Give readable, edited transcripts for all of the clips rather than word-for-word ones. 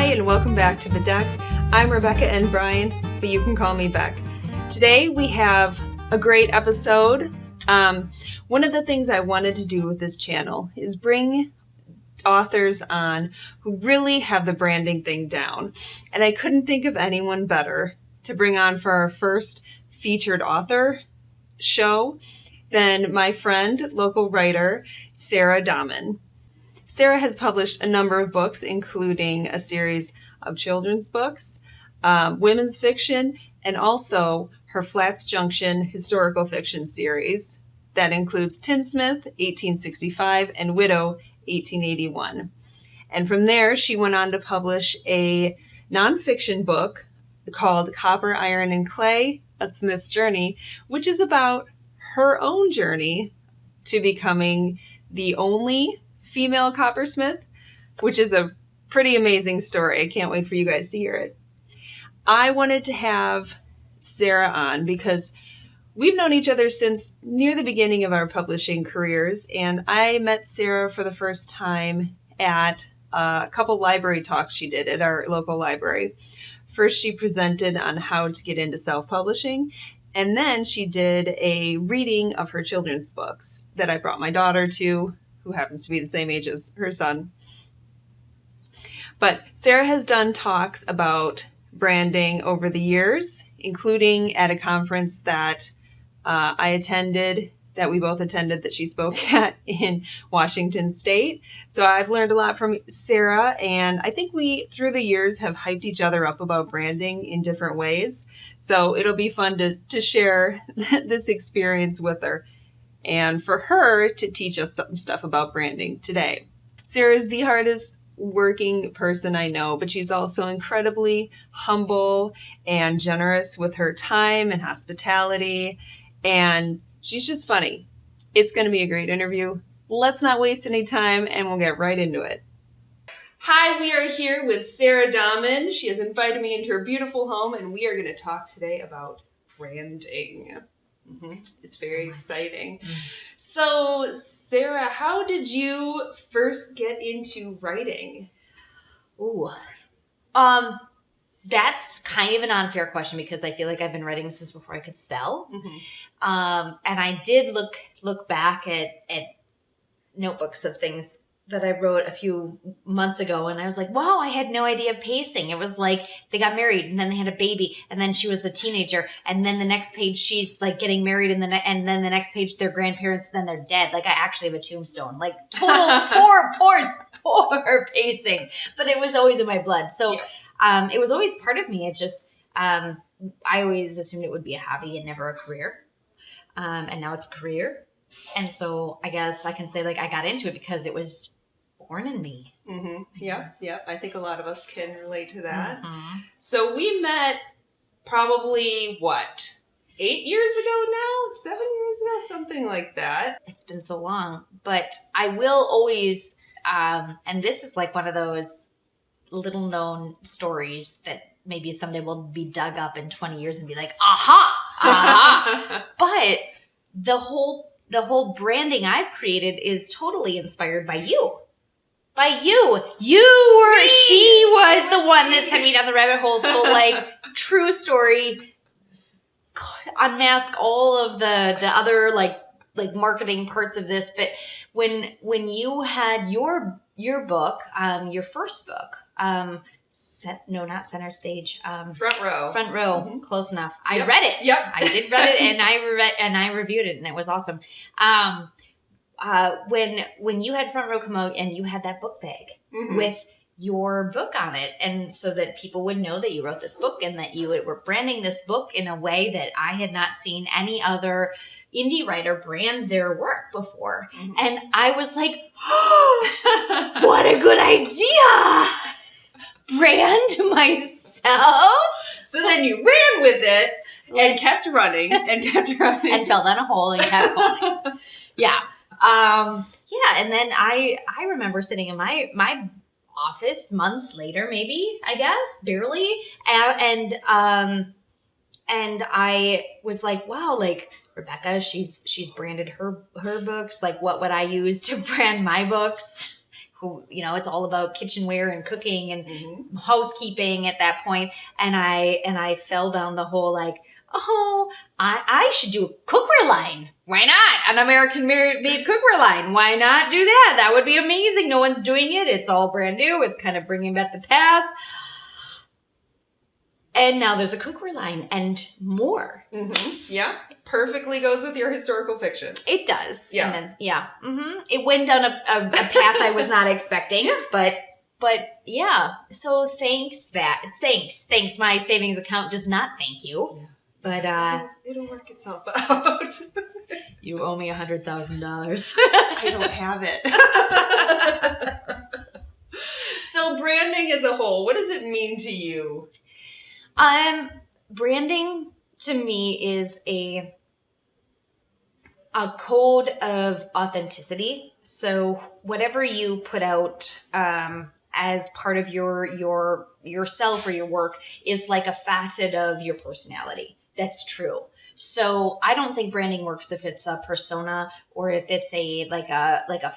Hi, and welcome back to Bedecked. I'm Rebecca and Brian, but you can call me Beck. Today we have a great episode. One of the things I wanted to do with this channel is bring authors on who really have the branding thing down. And I couldn't think of anyone better to bring on for our first featured author show than my friend, local writer, Sara Dahmen. Sara has published a number of books, including a series of children's books, women's fiction, and also her Flats Junction historical fiction series that includes Tinsmith, 1865, and Widow, 1881. And from there, she went on to publish a nonfiction book called Copper, Iron, and Clay, A Smith's Journey, which is about her own journey to becoming the only female coppersmith, which is a pretty amazing story. I can't wait for you guys to hear it. I wanted to have Sara on because we've known each other since near the beginning of our publishing careers, and I met Sara for the first time at a couple library talks she did at our local library. First, she presented on how to get into self-publishing, and then she did a reading of her children's books that I brought my daughter to, who happens to be the same age as her son. But Sara has done talks about branding over the years, including at a conference that I attended, that we both attended, that she spoke at in Washington State. So I've learned a lot from Sara, and I think we, through the years, have hyped each other up about branding in different ways. So it'll be fun to share this experience with her, and for her to teach us some stuff about branding today. Sara is the hardest working person I know, but she's also incredibly humble and generous with her time and hospitality, and she's just funny. It's going to be a great interview. Let's not waste any time, and we'll get right into it. Hi, we are here with Sara Dahmen. She has invited me into her beautiful home, and we are going to talk today about branding. It's very exciting. So, Sara, how did you first get into writing? That's kind of an unfair question because I feel like I've been writing since before I could spell. And I did look back at notebooks of things that I wrote a few months ago, and I was like, wow, I had no idea of pacing. It was like they got married, and then they had a baby, and then she was a teenager, and then the next page she's like getting married, and then the next page they're grandparents, then they're dead. Like I actually have a tombstone. Like total poor pacing, but it was always in my blood. So it was always part of me. It just I always assumed it would be a hobby and never a career, and now it's a career. And so I guess I can say like I got into it because it was born in me. Yep. I think a lot of us can relate to that. So we met probably, 8 years ago now? 7 years ago? Something like that. It's been so long. But I will always, and this is like one of those little known stories that maybe someday will be dug up in 20 years and be like, aha. But the whole branding I've created is totally inspired by you. She was the one that sent me down the rabbit hole. So like, true story, unmask all of the other like marketing parts of this. But when you had your book, your first book, not Center Stage, Front Row. Close enough. I read it. Yep. I did read it, and I reviewed it, and it was awesome. When you had Front Row come out and you had that book bag with your book on it, and so that people would know that you wrote this book and that you were branding this book in a way that I had not seen any other indie writer brand their work before. And I was like, oh, what a good idea! Brand myself. So then you ran with it and kept running and fell down a hole and kept falling. And then I remember sitting in my office months later, maybe, I guess, barely, and I was like, wow, like Rebecca, she's branded her books. Like, what would I use to brand my books? who, it's all about kitchenware and cooking and housekeeping at that point. And I fell down the whole like, oh, I should do a cookware line. Why not? An American-made cookware line. Why not do that? That would be amazing. No one's doing it. It's all brand new. It's kind of bringing back the past. And now there's a cookware line and more. Yeah. Perfectly goes with your historical fiction. It does. Yeah. And then, It went down a path I was not expecting, but yeah. So thanks. My savings account does not thank you. Yeah. But it'll work itself out. You owe me $100,000. I don't have it. So branding as a whole, what does it mean to you? Branding to me is a code of authenticity. So whatever you put out as part of yourself or your work is like a facet of your personality. That's true. So I don't think branding works if it's a persona or if it's a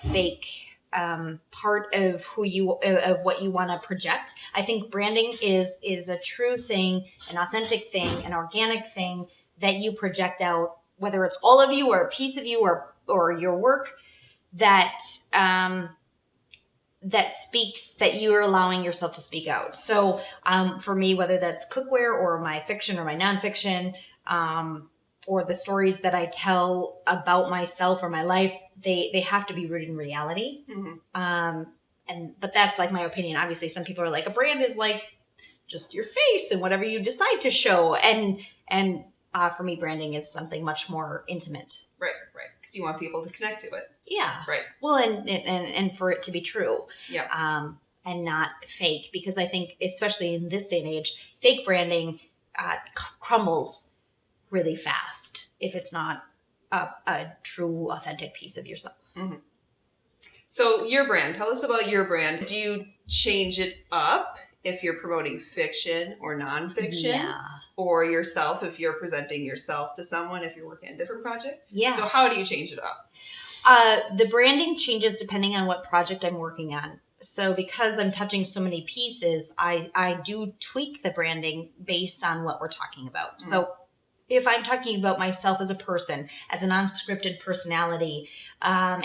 fake part of what you want to project. I think branding is a true thing, an authentic thing, an organic thing that you project out, whether it's all of you or a piece of you or your work that speaks, that you are allowing yourself to speak out. So for me, whether that's cookware or my fiction or my nonfiction, or the stories that I tell about myself or my life, they have to be rooted in reality. But that's like my opinion. Obviously, some people are like, a brand is like just your face and whatever you decide to show. And for me, branding is something much more intimate. Right. Because you want people to connect to it. Yeah. Right. Well, and for it to be true. Yeah. And not fake, because I think, especially in this day and age, fake branding crumbles really fast if it's not a true, authentic piece of yourself. So your brand, tell us about your brand. Do you change it up if you're promoting fiction or nonfiction? Yeah. Or yourself if you're presenting yourself to someone, if you're working on a different project? Yeah. So how do you change it up? The branding changes depending on what project I'm working on. So because I'm touching so many pieces, I do tweak the branding based on what we're talking about. So if I'm talking about myself as a person, as an unscripted personality, even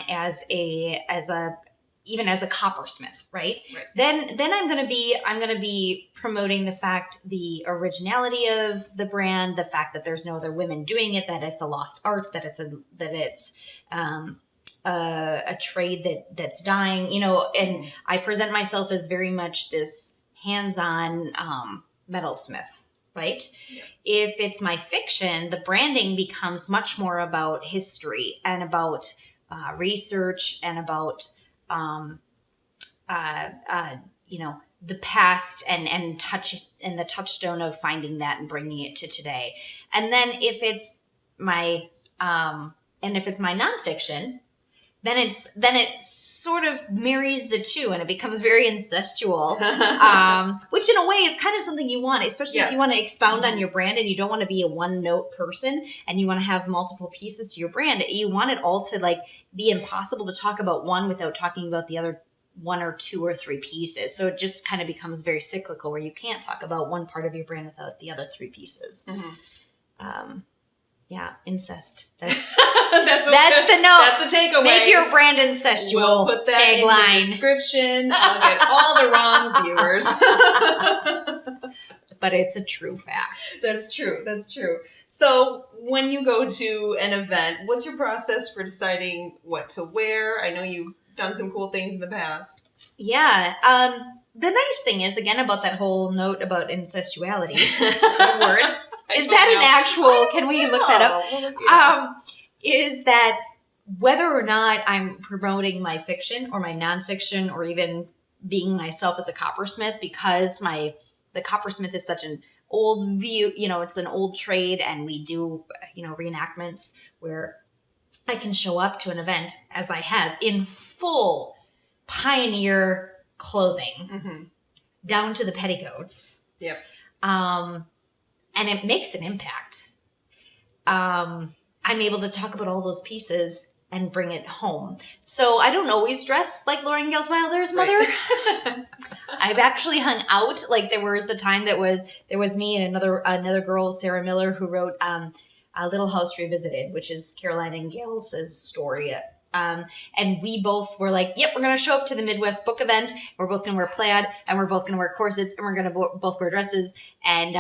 as a coppersmith, right? Then I'm gonna be promoting the originality of the brand, the fact that there's no other women doing it, that it's a lost art, that it's a trade that's dying, and I present myself as very much this hands-on metalsmith. Right? Yeah. If it's my fiction, the branding becomes much more about history and about research and about the past and the touchstone of finding that and bringing it to today. And then if it's my nonfiction, then it sort of marries the two and it becomes very incestual, which in a way is kind of something you want, especially if you want to expound on your brand and you don't want to be a one-note person and you want to have multiple pieces to your brand. You want it all to like be impossible to talk about one without talking about the other one or two or three pieces. So it just kind of becomes very cyclical where you can't talk about one part of your brand without the other three pieces. Yeah, incest. That's the note. That's the takeaway. Make your brand incestual. We'll put that tagline in the description. I'll get all the wrong viewers. But it's a true fact. That's true. So when you go to an event, what's your process for deciding what to wear? I know you've done some cool things in the past. Yeah. The nice thing is, again, about that whole note about incestuality. Is that a word? Is that an actual, can we look that up? Is that whether or not I'm promoting my fiction or my nonfiction or even being myself as a coppersmith, because the coppersmith is such an old view, it's an old trade, and we do, reenactments where I can show up to an event, as I have, in full pioneer clothing, down to the petticoats. Yep. And it makes an impact. I'm able to talk about all those pieces and bring it home. So I don't always dress like Lauren Gales Wilder's mother. Right. I've actually hung out. Like there was a time there was me and another girl, Sarah Miller, who wrote Little House Revisited, which is Caroline and Gales' story. And we both were like, yep, we're going to show up to the Midwest book event. We're both going to wear plaid, and we're both going to wear corsets, and we're going to both wear dresses. And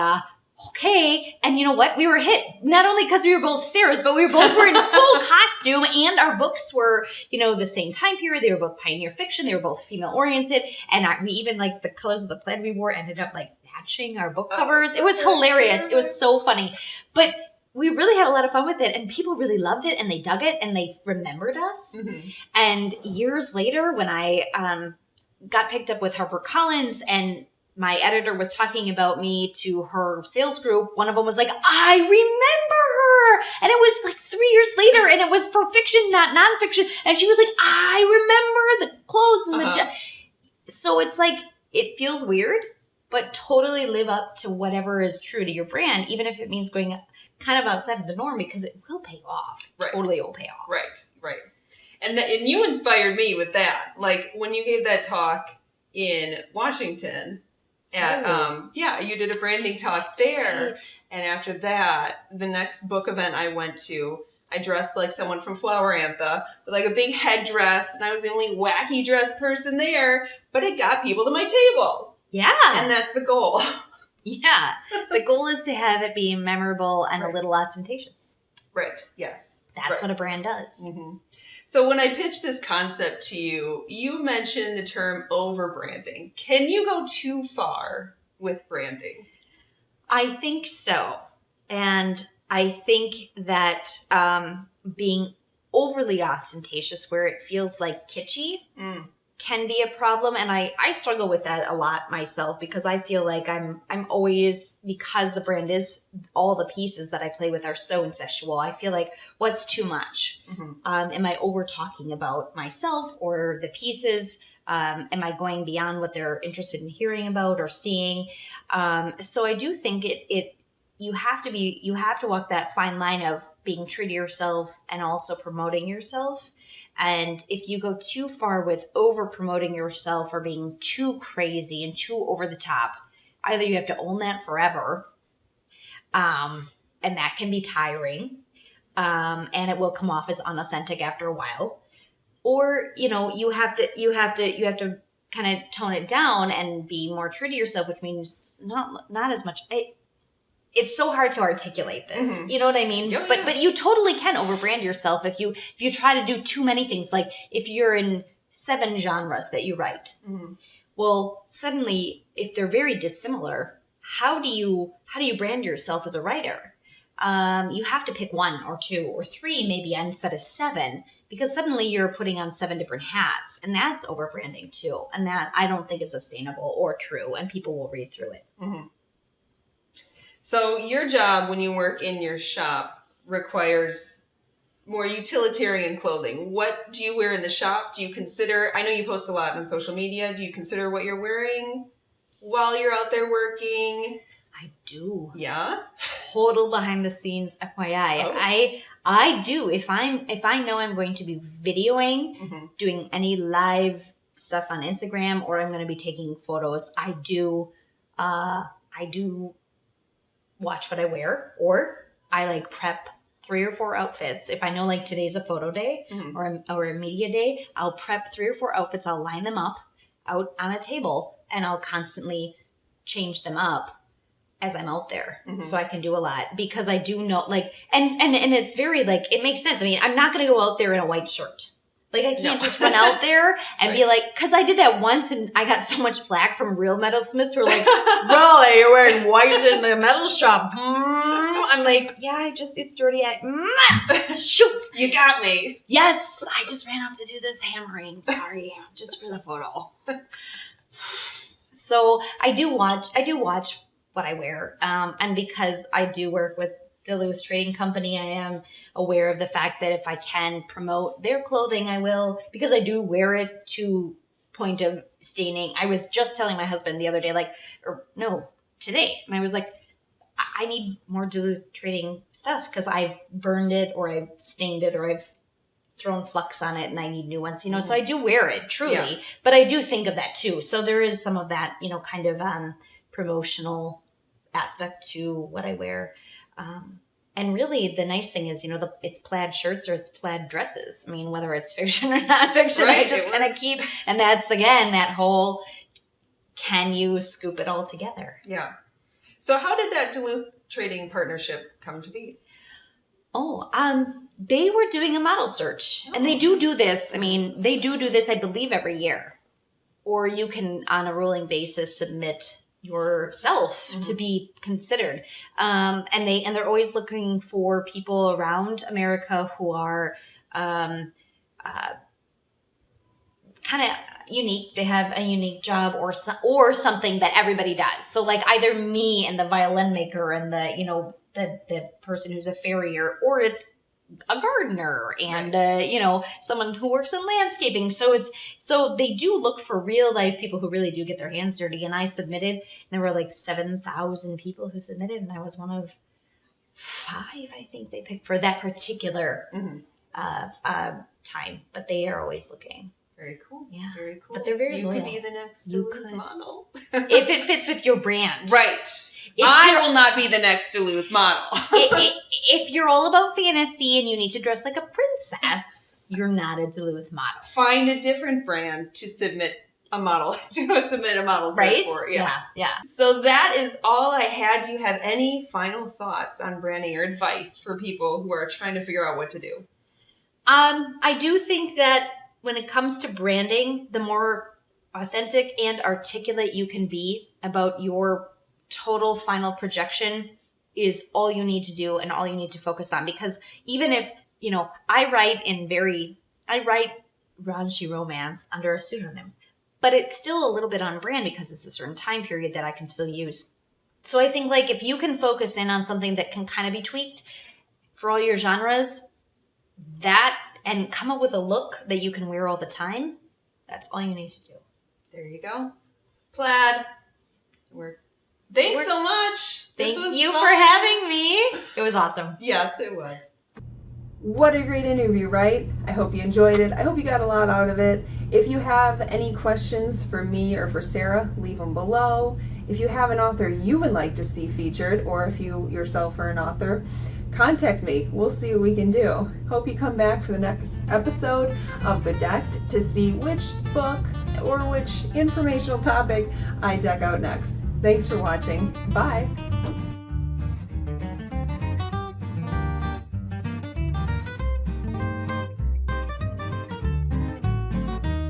okay. And you know what? We were hit not only because we were both Sarahs, but we were both wearing full costume, and our books were, the same time period. They were both pioneer fiction. They were both female oriented. And we even like the colors of the plaid we wore ended up like matching our book covers. It was hilarious. It was so funny. But we really had a lot of fun with it, and people really loved it, and they dug it, and they remembered us. Mm-hmm. And years later, when I got picked up with HarperCollins, and my editor was talking about me to her sales group, one of them was like, I remember her. And it was like 3 years later, and it was for fiction, not nonfiction. And she was like, I remember the clothes and the... So it's like, it feels weird, but totally live up to whatever is true to your brand, even if it means going kind of outside of the norm, because it will pay off. Right. Totally will pay off. Right. And you inspired me with that. Like when you gave that talk in Washington at, you did a branding talk there. Right. And after that, the next book event I went to, I dressed like someone from Flower Antha with like a big headdress, and I was the only wacky dress person there, but it got people to my table. Yeah. And that's the goal. Yeah. The goal is to have it be memorable and a little ostentatious. Right. Yes. That's what a brand does. Mm-hmm. So when I pitched this concept to you, you mentioned the term over-branding. Can you go too far with branding? I think so. And I think that being overly ostentatious where it feels like kitschy can be a problem, and I struggle with that a lot myself, because I feel like I'm always, because the brand is, all the pieces that I play with are so incestual, I feel like, what's too much? Mm-hmm. Am I over talking about myself or the pieces? Am I going beyond what they're interested in hearing about or seeing? So I do think you have to walk that fine line of being true to yourself and also promoting yourself. And if you go too far with over promoting yourself or being too crazy and too over the top, either you have to own that forever, and that can be tiring, and it will come off as unauthentic after a while, or you have to kind of tone it down and be more true to yourself, which means not as much. It's so hard to articulate this. Mm-hmm. You know what I mean? Yeah. But you totally can overbrand yourself if you try to do too many things. Like if you're in 7 genres that you write, well, suddenly if they're very dissimilar, how do you brand yourself as a writer? You have to pick 1 or 2 or 3 maybe instead of 7, because suddenly you're putting on 7 different hats, and that's overbranding too. And that I don't think is sustainable or true, and people will read through it. Mm-hmm. So your job when you work in your shop requires more utilitarian clothing. What do you wear in the shop? Do you consider, I know you post a lot on social media, do you consider what you're wearing while you're out there working? I do. Yeah? Total behind the scenes FYI. Oh. I do. If I know I'm going to be videoing, doing any live stuff on Instagram, or I'm going to be taking photos, I do watch what I wear, or I like prep 3 or 4 outfits. If I know like today's a photo day or a media day, I'll prep 3 or 4 outfits. I'll line them up out on a table, and I'll constantly change them up as I'm out there. So I can do a lot, because I do know like, and it's very like, it makes sense. I mean, I'm not going to go out there in a white shirt. Like, I can't just run out there and be like, because I did that once and I got so much flack from real metalsmiths who were like, really, you're wearing white in the metal shop? I'm like, yeah, it's dirty. Shoot. You got me. Yes, I just ran out to do this hammering. Sorry, just for the photo. So I do watch what I wear. And because I do work with Duluth Trading Company, I am aware of the fact that if I can promote their clothing, I will, because I do wear it to point of staining. I was just telling my husband the other day, today, and I was like, I need more Duluth Trading stuff because I've burned it or I've stained it or I've thrown flux on it and I need new ones, you know, so I do wear it truly, Yeah. but I do think of that too. So there is some of that, you know, kind of promotional aspect to what I wear. And really the nice thing is, you know, it's plaid shirts or it's plaid dresses. I mean, whether it's fiction or nonfiction, Right, I just kind of keep, and that's again, that whole, can you scoop it all together? Yeah. So how did that Duluth Trading partnership come to be? Oh, they were doing a model search, and they do this. I mean, they do this, I believe, every year. Or you can, on a rolling basis, submit yourself to be considered. And they're always looking for people around America who are kind of unique. They have a unique job or something that everybody does. So like either me and the violin maker and the, you know, the person who's a farrier, or it's a gardener and you know, someone who works in landscaping. So they do look for real life people who really do get their hands dirty. And I submitted, and there were like 7,000 people who submitted, and I was one of 5, I think they picked for that particular time. But they are always looking. Very cool. Yeah. Very cool. But they're very loyal. You could be the next Duluth model. If it fits with your brand. Right. I will not be the next Duluth model. If you're all about fantasy and you need to dress like a princess, you're not a Duluth model. Find a different brand to submit a model right? for. Yeah. So that is all I had. Do you have any final thoughts on branding or advice for people who are trying to figure out what to do? I do think that when it comes to branding, the more authentic and articulate you can be about your total final projection is all you need to do and all you need to focus on. Because even if, you know, I write raunchy romance under a pseudonym, but it's still a little bit on brand because it's a certain time period that I can still use. So I think like if you can focus in on something that can kind of be tweaked for all your genres, that, and come up with a look that you can wear all the time, that's all you need to do. There you go. Plaid. It works. Thanks so much. Thank you for having me. It was awesome. Yes, it was. What a great interview, right? I hope you enjoyed it. I hope you got a lot out of it. If you have any questions for me or for Sarah, leave them below. If you have an author you would like to see featured, or if you yourself are an author, contact me. We'll see what we can do. Hope you come back for the next episode of Bedecked to see which book or which informational topic I deck out next. Thanks for watching. Bye.